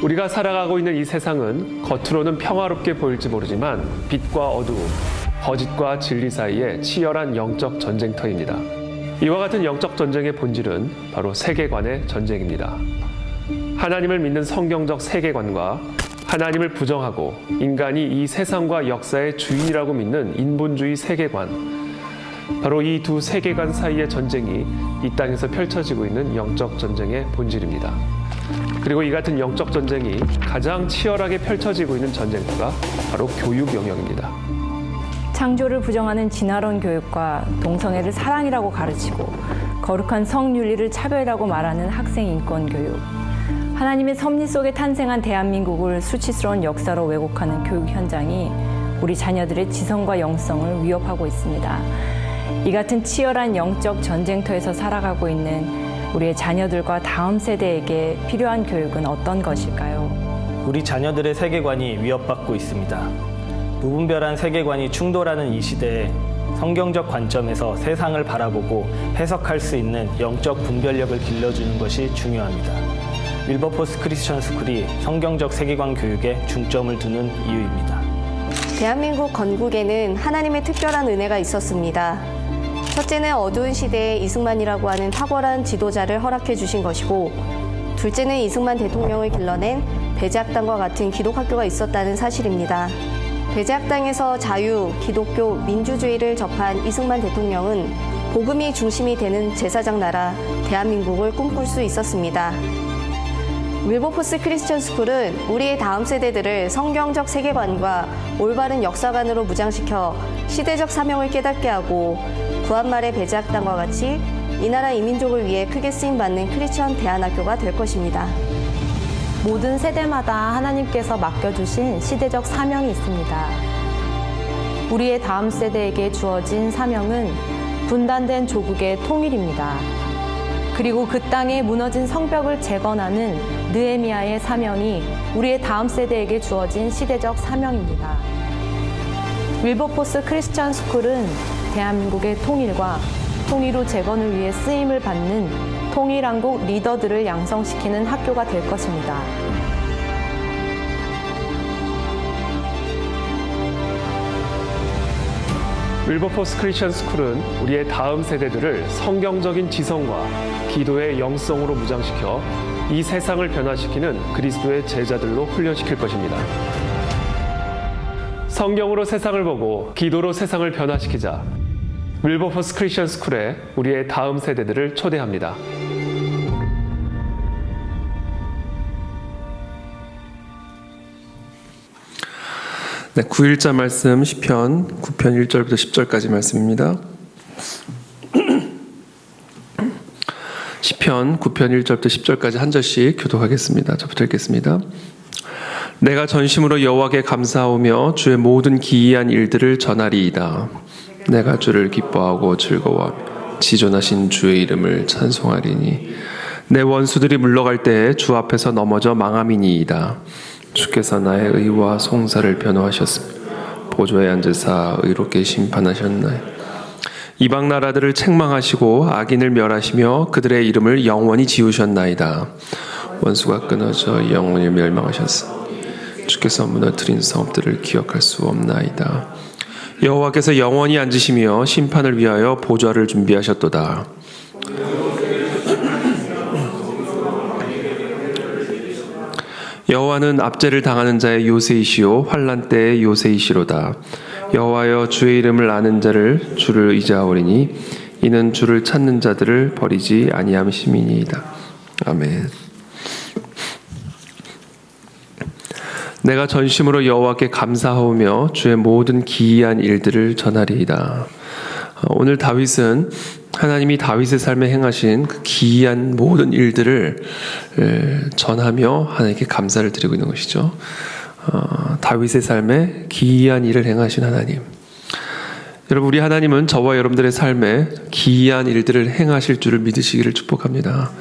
우리가 살아가고 있는 이 세상은 겉으로는 평화롭게 보일지 모르지만 빛과 어두움, 거짓과 진리 사이의 치열한 영적 전쟁터입니다. 이와 같은 영적 전쟁의 본질은 바로 세계관의 전쟁입니다. 하나님을 믿는 성경적 세계관과 하나님을 부정하고 인간이 이 세상과 역사의 주인이라고 믿는 인본주의 세계관, 바로 이 두 세계관 사이의 전쟁이 이 땅에서 펼쳐지고 있는 영적 전쟁의 본질입니다. 그리고 이 같은 영적 전쟁이 가장 치열하게 펼쳐지고 있는 전쟁터가 바로 교육 영역입니다. 창조를 부정하는 진화론 교육과 동성애를 사랑이라고 가르치고 거룩한 성윤리를 차별이라고 말하는 학생 인권 교육, 하나님의 섭리 속에 탄생한 대한민국을 수치스러운 역사로 왜곡하는 교육 현장이 우리 자녀들의 지성과 영성을 위협하고 있습니다. 이 같은 치열한 영적 전쟁터에서 살아가고 있는 우리의 자녀들과 다음 세대에게 필요한 교육은 어떤 것일까요? 우리 자녀들의 세계관이 위협받고 있습니다. 무분별한 세계관이 충돌하는 이 시대에 성경적 관점에서 세상을 바라보고 해석할 수 있는 영적 분별력을 길러주는 것이 중요합니다. 윌버포스 크리스천 스쿨이 성경적 세계관 교육에 중점을 두는 이유입니다. 대한민국 건국에는 하나님의 특별한 은혜가 있었습니다. 첫째는 어두운 시대에 이승만이라고 하는 탁월한 지도자를 허락해 주신 것이고, 둘째는 이승만 대통령을 길러낸 배제학당과 같은 기독학교가 있었다는 사실입니다. 배제학당에서 자유, 기독교, 민주주의를 접한 이승만 대통령은 복음이 중심이 되는 제사장 나라 대한민국을 꿈꿀 수 있었습니다. 윌버포스 크리스천 스쿨은 우리의 다음 세대들을 성경적 세계관과 올바른 역사관으로 무장시켜 시대적 사명을 깨닫게 하고 구한말의 배제학당과 같이 이 나라 이민족을 위해 크게 쓰임받는 크리스천 대안학교가 될 것입니다. 모든 세대마다 하나님께서 맡겨주신 시대적 사명이 있습니다. 우리의 다음 세대에게 주어진 사명은 분단된 조국의 통일입니다. 그리고 그 땅에 무너진 성벽을 재건하는 느헤미야의 사명이 우리의 다음 세대에게 주어진 시대적 사명입니다. 윌버포스 크리스천 스쿨은 대한민국의 통일과 통일 후 재건을 위해 쓰임을 받는 통일한국 리더들을 양성시키는 학교가 될 것입니다. 윌버포스 크리스천 스쿨은 우리의 다음 세대들을 성경적인 지성과 기도의 영성으로 무장시켜 이 세상을 변화시키는 그리스도의 제자들로 훈련시킬 것입니다. 성경으로 세상을 보고 기도로 세상을 변화시키자. 윌버포스 크리스천 스쿨에 우리의 다음 세대들을 초대합니다. 네, 9일자 말씀 시편 9편 1절부터 10절까지 말씀입니다. 시편 9편 1절부터 10절까지 한 절씩 교독하겠습니다. 저부터 읽겠습니다. 내가 전심으로 여호와께 감사하며 주의 모든 기이한 일들을 전하리이다. 내가 주를 기뻐하고 즐거워하며 지존하신 주의 이름을 찬송하리니 내 원수들이 물러갈 때에 주 앞에서 넘어져 망함이니이다. 주께서 나의 의와 송사를 변호하셨으며 보좌에 앉으사 의롭게 심판하셨나요. 이방 나라들을 책망하시고 악인을 멸하시며 그들의 이름을 영원히 지우셨나이다. 원수가 끊어져 영원히 멸망하셨으니 주께서 무너뜨린 성읍들을 기억할 수 없나이다. 여호와께서 영원히 앉으시며 심판을 위하여 보좌를 준비하셨도다. 여호와는 압제를 당하는 자의 요새이시요 환난 때의 요새이시로다. 여호와여 주의 이름을 아는 자를 주를 의지하오리니 이는 주를 찾는 자들을 버리지 아니함심이니이다. 아멘. 내가 전심으로 여호와께 감사하오며 주의 모든 기이한 일들을 전하리이다. 오늘 다윗은 하나님이 다윗의 삶에 행하신 그 기이한 모든 일들을 전하며 하나님께 감사를 드리고 있는 것이죠. 다윗의 삶에 기이한 일을 행하신 하나님. 여러분, 우리 하나님은 저와 여러분들의 삶에 기이한 일들을 행하실 줄을 믿으시기를 축복합니다.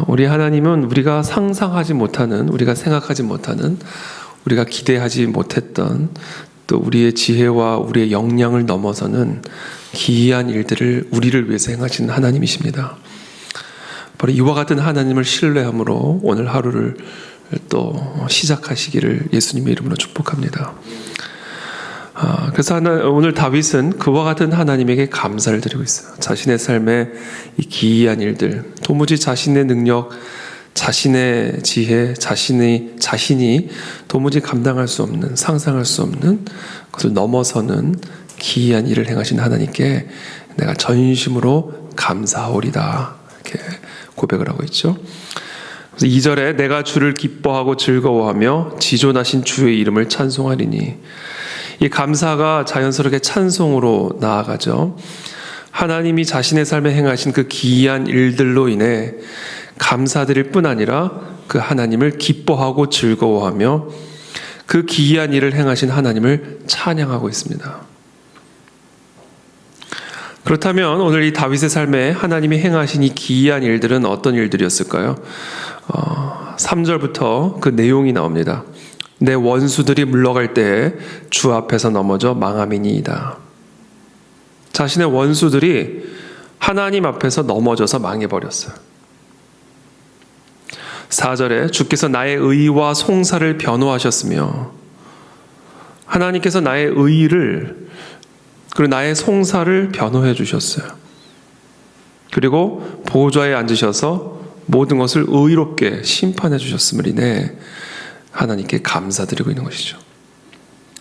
우리 하나님은 우리가 상상하지 못하는, 우리가 생각하지 못하는, 우리가 기대하지 못했던 또 우리의 지혜와 우리의 역량을 넘어서는 기이한 일들을 우리를 위해서 행하시는 하나님이십니다. 바로 이와 같은 하나님을 신뢰함으로 오늘 하루를 또 시작하시기를 예수님의 이름으로 축복합니다. 그래서 오늘 다윗은 그와 같은 하나님에게 감사를 드리고 있어요. 자신의 삶의 이 기이한 일들, 도무지 자신의 능력, 자신의 지혜, 자신이 도무지 감당할 수 없는, 상상할 수 없는 것을 넘어서는 기이한 일을 행하신 하나님께 내가 전심으로 감사하오리다, 이렇게 고백을 하고 있죠. 그래서 2절에 내가 주를 기뻐하고 즐거워하며 지존하신 주의 이름을 찬송하리니, 이 감사가 자연스럽게 찬송으로 나아가죠. 하나님이 자신의 삶에 행하신 그 기이한 일들로 인해 감사드릴 뿐 아니라 그 하나님을 기뻐하고 즐거워하며 그 기이한 일을 행하신 하나님을 찬양하고 있습니다. 그렇다면 오늘 이 다윗의 삶에 하나님이 행하신 이 기이한 일들은 어떤 일들이었을까요? 3절부터 그 내용이 나옵니다. 내 원수들이 물러갈 때에 주 앞에서 넘어져 망함이니이다. 자신의 원수들이 하나님 앞에서 넘어져서 망해버렸어요. 4절에 주께서 나의 의와 송사를 변호하셨으며, 하나님께서 나의 의를 그리고 나의 송사를 변호해 주셨어요. 그리고 보좌에 앉으셔서 모든 것을 의롭게 심판해 주셨음을 인해 하나님께 감사드리고 있는 것이죠.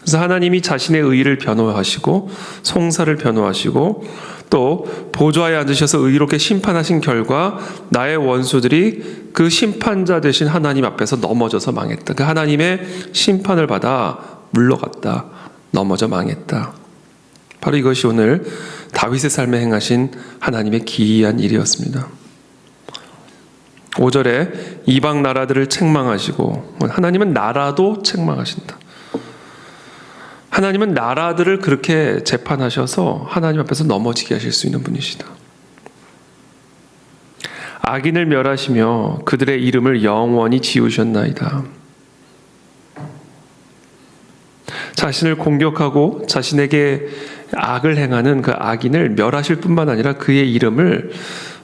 그래서 하나님이 자신의 의를 변호하시고 송사를 변호하시고 또 보좌에 앉으셔서 의롭게 심판하신 결과 나의 원수들이 그 심판자 되신 하나님 앞에서 넘어져서 망했다. 그 하나님의 심판을 받아 물러갔다. 넘어져 망했다. 바로 이것이 오늘 다윗의 삶에 행하신 하나님의 기이한 일이었습니다. 5절에 이방 나라들을 책망하시고, 하나님은 나라도 책망하신다. 하나님은 나라들을 그렇게 재판하셔서 하나님 앞에서 넘어지게 하실 수 있는 분이시다. 악인을 멸하시며 그들의 이름을 영원히 지우셨나이다. 자신을 공격하고 자신에게 악을 행하는 그 악인을 멸하실 뿐만 아니라 그의 이름을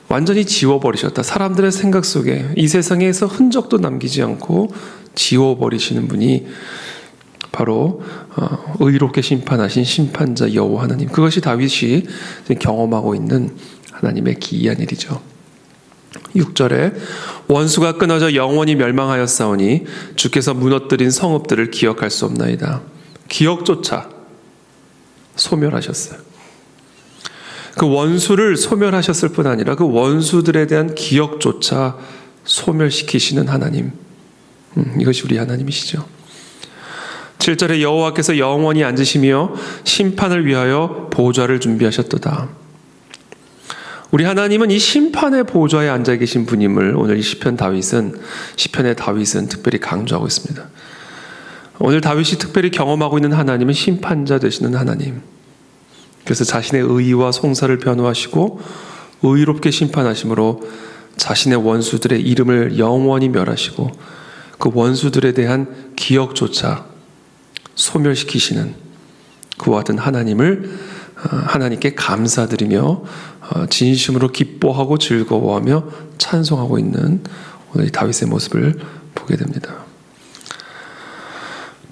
완전히 지워버리셨다. 사람들의 생각 속에 이 세상에서 흔적도 남기지 않고 지워버리시는 분이 바로 의롭게 심판하신 심판자 여호와 하나님. 그것이 다윗이 경험하고 있는 하나님의 기이한 일이죠. 6절에 원수가 끊어져 영원히 멸망하였사오니 주께서 무너뜨린 성읍들을 기억할 수 없나이다. 기억조차 소멸하셨어요. 그 원수를 소멸하셨을 뿐 아니라 그 원수들에 대한 기억조차 소멸시키시는 하나님. 이것이 우리 하나님이시죠. 7절에 여호와께서 영원히 앉으시며 심판을 위하여 보좌를 준비하셨도다. 우리 하나님은 이 심판의 보좌에 앉아 계신 분임을 오늘 이 시편의 다윗은 특별히 강조하고 있습니다. 오늘 다윗이 특별히 경험하고 있는 하나님은 심판자 되시는 하나님. 그래서 자신의 의와 송사를 변호하시고 의롭게 심판하심으로 자신의 원수들의 이름을 영원히 멸하시고 그 원수들에 대한 기억조차 소멸시키시는 그와 같은 하나님을 하나님께 감사드리며 진심으로 기뻐하고 즐거워하며 찬송하고 있는 오늘 다윗의 모습을 보게 됩니다.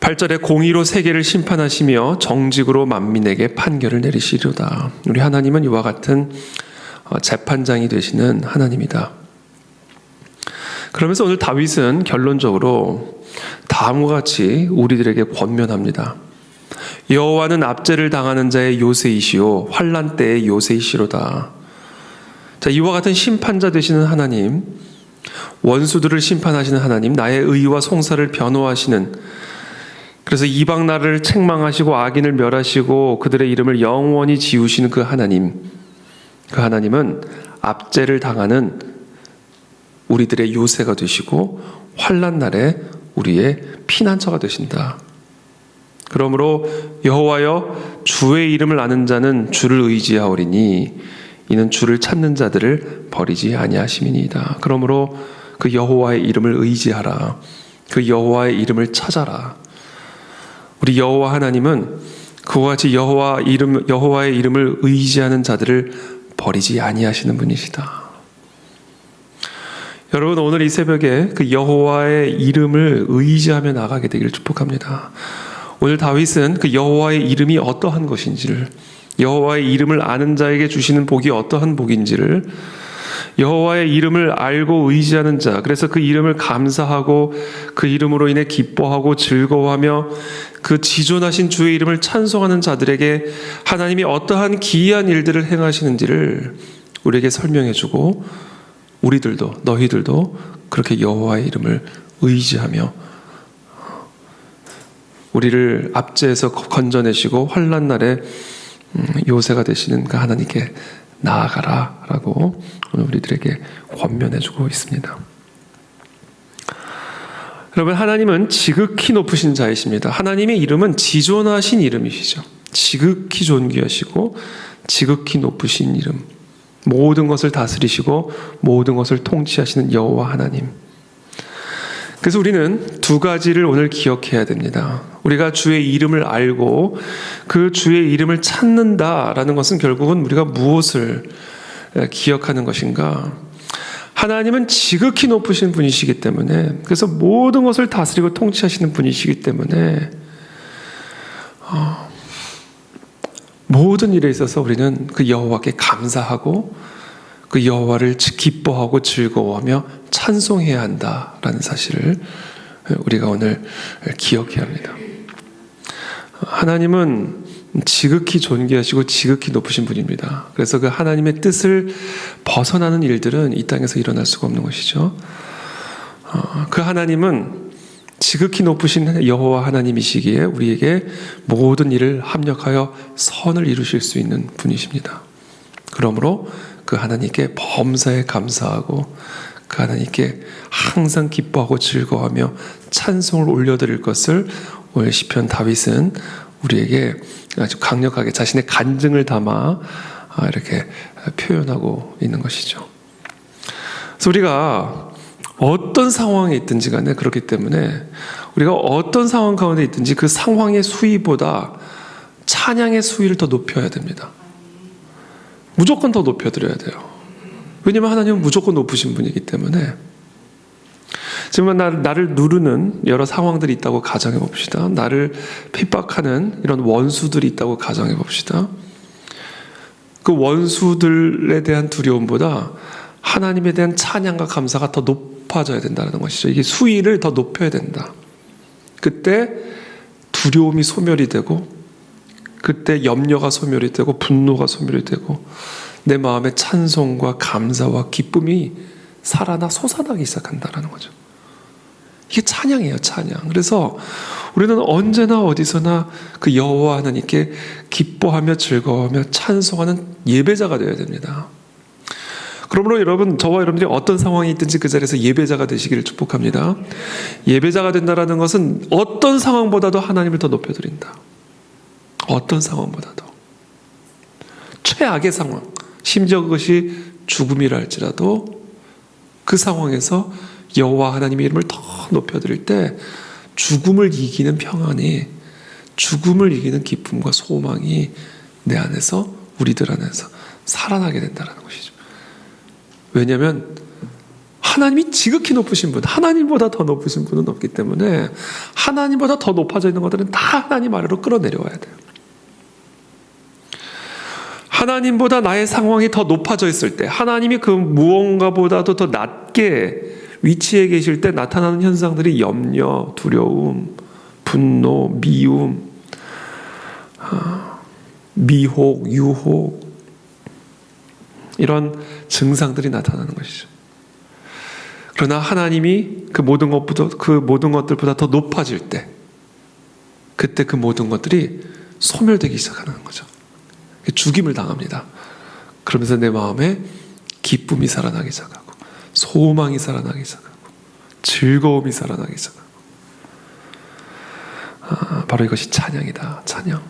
8절에 공의로 세계를 심판하시며 정직으로 만민에게 판결을 내리시리로다. 우리 하나님은 이와 같은 재판장이 되시는 하나님이다. 그러면서 오늘 다윗은 결론적으로 다음과 같이 우리들에게 권면합니다. 여호와는 압제를 당하는 자의 요새이시오 환난 때의 요새이시로다. 자, 이와 같은 심판자 되시는 하나님, 원수들을 심판하시는 하나님, 나의 의와 송사를 변호하시는, 그래서 이방 나라를 책망하시고 악인을 멸하시고 그들의 이름을 영원히 지우시는 그 하나님, 그 하나님은 압제를 당하는 우리들의 요새가 되시고 환난 날에 우리의 피난처가 되신다. 그러므로 여호와여 주의 이름을 아는 자는 주를 의지하오리니 이는 주를 찾는 자들을 버리지 아니하심이니이다. 그러므로 그 여호와의 이름을 의지하라. 그 여호와의 이름을 찾아라. 우리 여호와 하나님은 그와 같이 여호와의 이름을 의지하는 자들을 버리지 아니하시는 분이시다. 여러분 오늘 이 새벽에 그 여호와의 이름을 의지하며 나가게 되기를 축복합니다. 오늘 다윗은 그 여호와의 이름이 어떠한 것인지를, 여호와의 이름을 아는 자에게 주시는 복이 어떠한 복인지를, 여호와의 이름을 알고 의지하는 자, 그래서 그 이름을 감사하고 그 이름으로 인해 기뻐하고 즐거워하며 그 지존하신 주의 이름을 찬송하는 자들에게 하나님이 어떠한 기이한 일들을 행하시는지를 우리에게 설명해주고, 우리들도, 너희들도 그렇게 여호와의 이름을 의지하며 우리를 압제해서 건져내시고 환난 날에 요새가 되시는 그 하나님께 나아가라 라고 오늘 우리들에게 권면해주고 있습니다. 여러분, 하나님은 지극히 높으신 자이십니다. 하나님의 이름은 지존하신 이름이시죠. 지극히 존귀하시고 지극히 높으신 이름, 모든 것을 다스리시고 모든 것을 통치하시는 여호와 하나님. 그래서 우리는 두 가지를 오늘 기억해야 됩니다. 우리가 주의 이름을 알고 그 주의 이름을 찾는다라는 것은 결국은 우리가 무엇을 기억하는 것인가? 하나님은 지극히 높으신 분이시기 때문에, 그래서 모든 것을 다스리고 통치하시는 분이시기 때문에 모든 일에 있어서 우리는 그 여호와께 감사하고 그 여호와를 기뻐하고 즐거워하며 찬송해야 한다라는 사실을 우리가 오늘 기억해야 합니다. 하나님은 지극히 존귀하시고 지극히 높으신 분입니다. 그래서 그 하나님의 뜻을 벗어나는 일들은 이 땅에서 일어날 수가 없는 것이죠. 그 하나님은 지극히 높으신 여호와 하나님이시기에 우리에게 모든 일을 합력하여 선을 이루실 수 있는 분이십니다. 그러므로 그 하나님께 범사에 감사하고 그 하나님께 항상 기뻐하고 즐거워하며 찬송을 올려드릴 것을 오늘 시편 다윗은 우리에게 아주 강력하게 자신의 간증을 담아 이렇게 표현하고 있는 것이죠. 그래서 우리가 어떤 상황에 있든지 간에 그렇기 때문에 우리가 어떤 상황 가운데 있든지 그 상황의 수위보다 찬양의 수위를 더 높여야 됩니다. 무조건 더 높여드려야 돼요. 왜냐하면 하나님은 무조건 높으신 분이기 때문에. 지금 나를 누르는 여러 상황들이 있다고 가정해 봅시다. 나를 핍박하는 이런 원수들이 있다고 가정해 봅시다. 그 원수들에 대한 두려움보다 하나님에 대한 찬양과 감사가 더 높아져야 된다는 것이죠. 이게 수위를 더 높여야 된다. 그때 두려움이 소멸이 되고, 그때 염려가 소멸이 되고, 분노가 소멸이 되고, 내 마음에 찬송과 감사와 기쁨이 살아나 솟아나기 시작한다는 거죠. 이게 찬양이에요, 찬양. 그래서 우리는 언제나 어디서나 그 여호와 하나님께 기뻐하며 즐거워하며 찬송하는 예배자가 되어야 됩니다. 그러므로 여러분, 저와 여러분들이 어떤 상황이 있든지 그 자리에서 예배자가 되시기를 축복합니다. 예배자가 된다는 것은 어떤 상황보다도 하나님을 더 높여드린다. 어떤 상황보다도. 최악의 상황, 심지어 그것이 죽음이라 할지라도 그 상황에서 여호와 하나님의 이름을 더 높여드릴 때 죽음을 이기는 평안이, 죽음을 이기는 기쁨과 소망이 내 안에서, 우리들 안에서 살아나게 된다는 것이죠. 왜냐하면 하나님이 지극히 높으신 분, 하나님보다 더 높으신 분은 없기 때문에 하나님보다 더 높아져 있는 것들은 다 하나님 아래로 끌어내려와야 돼요. 하나님보다 나의 상황이 더 높아져 있을 때, 하나님이 그 무언가보다도 더 낮게 위치에 계실 때 나타나는 현상들이 염려, 두려움, 분노, 미움, 미혹, 유혹, 이런 증상들이 나타나는 것이죠. 그러나 하나님이 그 모든 것들보다 더 높아질 때, 그때 그 모든 것들이 소멸되기 시작하는 거죠. 죽임을 당합니다. 그러면서 내 마음에 기쁨이 살아나기 시작하고, 소망이 살아나기 시작하고, 즐거움이 살아나기 시작하고, 바로 이것이 찬양이다. 찬양.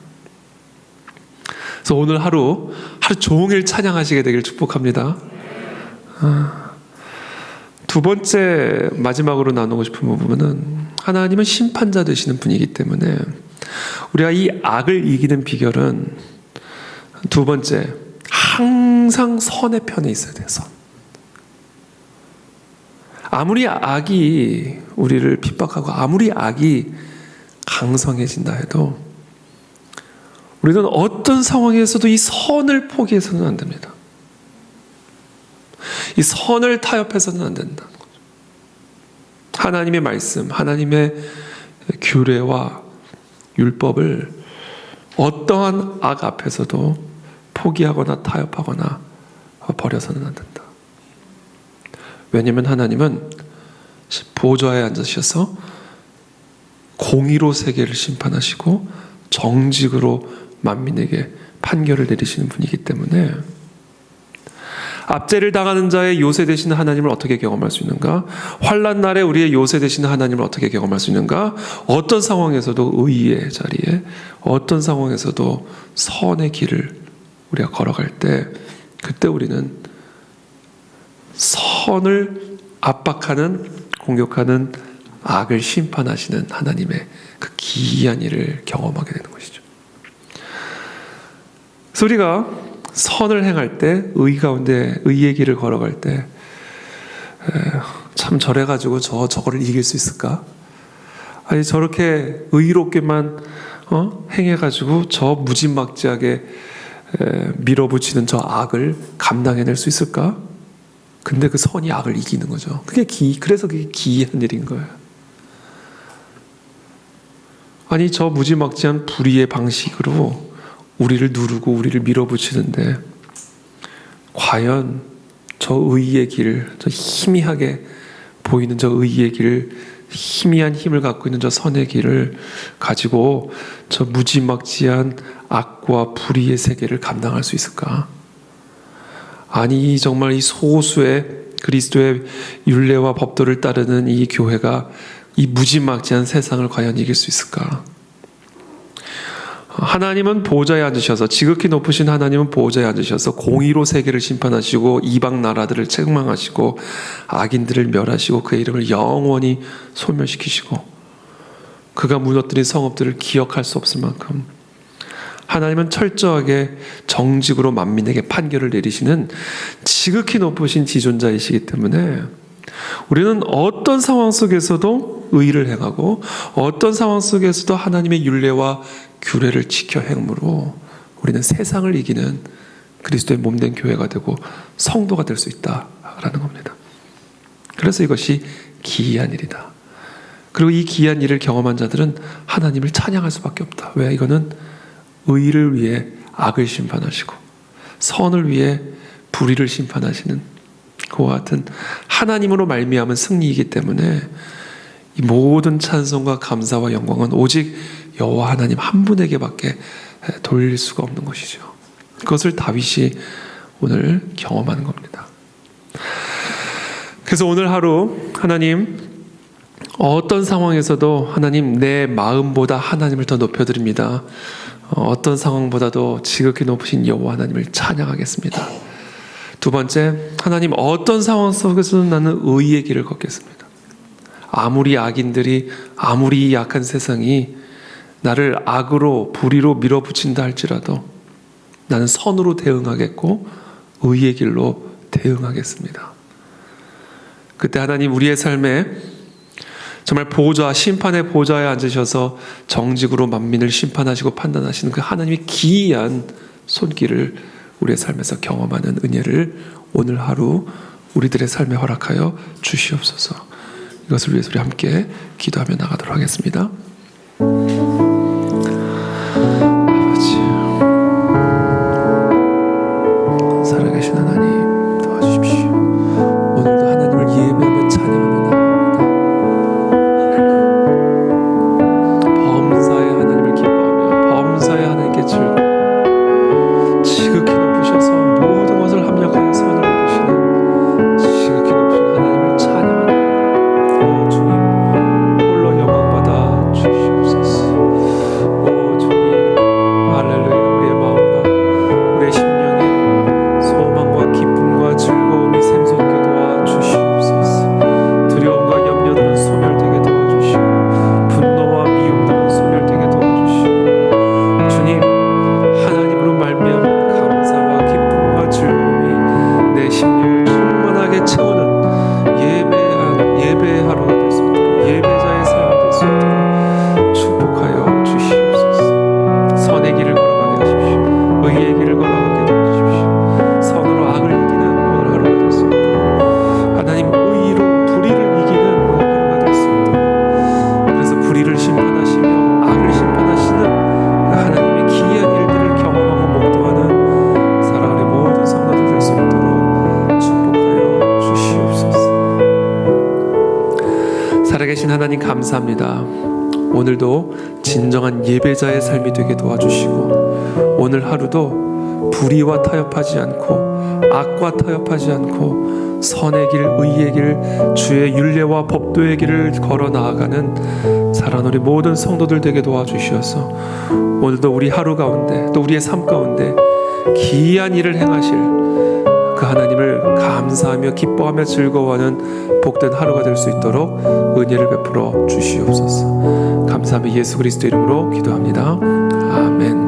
그래서 오늘 하루 종일 찬양하시게 되길 축복합니다. 두 번째, 마지막으로 나누고 싶은 부분은 하나님은 심판자 되시는 분이기 때문에 우리가 이 악을 이기는 비결은 두 번째, 항상 선의 편에 있어야 돼요. 선. 아무리 악이 우리를 핍박하고 아무리 악이 강성해진다 해도 우리는 어떤 상황에서도 이 선을 포기해서는 안 됩니다. 이 선을 타협해서는 안 된다. 하나님의 말씀, 하나님의 규례와 율법을 어떠한 악 앞에서도 포기하거나 타협하거나 버려서는 안 된다. 왜냐하면 하나님은 보좌에 앉으셔서 공의로 세계를 심판하시고 정직으로 만민에게 판결을 내리시는 분이기 때문에 압제를 당하는 자의 요새 되시는 하나님을 어떻게 경험할 수 있는가? 환난 날에 우리의 요새 되시는 하나님을 어떻게 경험할 수 있는가? 어떤 상황에서도 의의 자리에, 어떤 상황에서도 선의 길을 우리가 걸어갈 때, 그때 우리는 선을 압박하는, 공격하는 악을 심판하시는 하나님의 그 기이한 일을 경험하게 되는 것이죠. 그래서 우리가 선을 행할 때, 의 가운데 의의 길을 걸어갈 때, 참 저래가지고 저거를 이길 수 있을까? 아니 저렇게 의롭게만 행해가지고 저 무지막지하게 밀어붙이는 저 악을 감당해낼 수 있을까? 근데 그 선이 악을 이기는 거죠. 그래서 그게 기이한 일인 거예요. 아니 저 무지막지한 불의의 방식으로 우리를 누르고 우리를 밀어붙이는데 과연 저 의의 길, 저 희미하게 보이는 저 의의 길, 희미한 힘을 갖고 있는 저 선의 길을 가지고 저 무지막지한 악과 불의의 세계를 감당할 수 있을까? 아니 정말 이 소수의 그리스도의 율례와 법도를 따르는 이 교회가 이 무지막지한 세상을 과연 이길 수 있을까? 하나님은 보좌에 앉으셔서, 지극히 높으신 하나님은 보좌에 앉으셔서 공의로 세계를 심판하시고 이방 나라들을 책망하시고 악인들을 멸하시고 그의 이름을 영원히 소멸시키시고 그가 무너뜨린 성읍들을 기억할 수 없을 만큼 하나님은 철저하게 정직으로 만민에게 판결을 내리시는 지극히 높으신 지존자이시기 때문에 우리는 어떤 상황 속에서도 의를 행하고 어떤 상황 속에서도 하나님의 율례와 규례를 지켜 행함으로 우리는 세상을 이기는 그리스도의 몸된 교회가 되고 성도가 될 수 있다라는 겁니다. 그래서 이것이 기이한 일이다. 그리고 이 기이한 일을 경험한 자들은 하나님을 찬양할 수밖에 없다. 왜? 이거는 의를 위해 악을 심판하시고 선을 위해 불의를 심판하시는 그와 같은 하나님으로 말미암은 승리이기 때문에 이 모든 찬송과 감사와 영광은 오직 여호와 하나님 한 분에게밖에 돌릴 수가 없는 것이죠. 그것을 다윗이 오늘 경험하는 겁니다. 그래서 오늘 하루 하나님 어떤 상황에서도 하나님 내 마음보다 하나님을 더 높여드립니다. 어떤 상황보다도 지극히 높으신 여호와 하나님을 찬양하겠습니다. 두 번째, 하나님 어떤 상황 속에서는 나는 의의 길을 걷겠습니다. 아무리 악인들이 아무리 약한 세상이 나를 악으로 불의로 밀어붙인다 할지라도 나는 선으로 대응하겠고 의의 길로 대응하겠습니다. 그때 하나님 우리의 삶에 정말 보좌, 심판의 보좌에 앉으셔서 정직으로 만민을 심판하시고 판단하시는 그 하나님의 기이한 손길을 우리의 삶에서 경험하는 은혜를 오늘 하루 우리들의 삶에 허락하여 주시옵소서. 이것을 위해서 우리 함께 기도하며 나가도록 하겠습니다. 아버지, 살아계신 하나님 도와주십시오. 오늘도 하나님을 예배하며 찬양하며 나갑니다. 범사에 하나님을 기뻐하며 범사에 하나님께 즐거워 지극히 높으셔서 모든 것을 합력하여 선을 이루시는 지극히 높으신 하나님을 찬양하는 주님 홀로 영광받아 주님 예배의 하루가 될 수 있도록, 예배자의 삶이 될 수 있도록 축복하여 주시옵소서. 선의 길을 걸어가게 하십시오. 의의 길을 걸어가게 도와주십시오. 선으로 악을 이기는 오늘 하루가 될 수 있도록, 하나님 의로 불의를 이기는 오늘 하루가 될 수 있도록, 그래서 불의를 심판하시며 악을 심판하시는 그 하나님의 기이한 일들을 경험하고 목도하는 사랑하는 모든 성도들 될 수 있도록 축복하여 주시옵소서. 살아계신 하나님 감사합니다. 오늘도 진정한 예배자의 삶이 되게 도와주시고, 오늘 하루도 불의와 타협하지 않고 악과 타협하지 않고 선의 길, 의의 길, 주의 율례와 법도의 길을 걸어 나아가는 사랑하는 우리 모든 성도들 되게 도와주시어서 오늘도 우리 하루 가운데 또 우리의 삶 가운데 기이한 일을 행하실 그 하나님을 감사하며 기뻐하며 즐거워하는 복된 하루가 될 수 있도록 은혜를 베풀어 주시옵소서. 감사하며 예수 그리스도 이름으로 기도합니다. 아멘.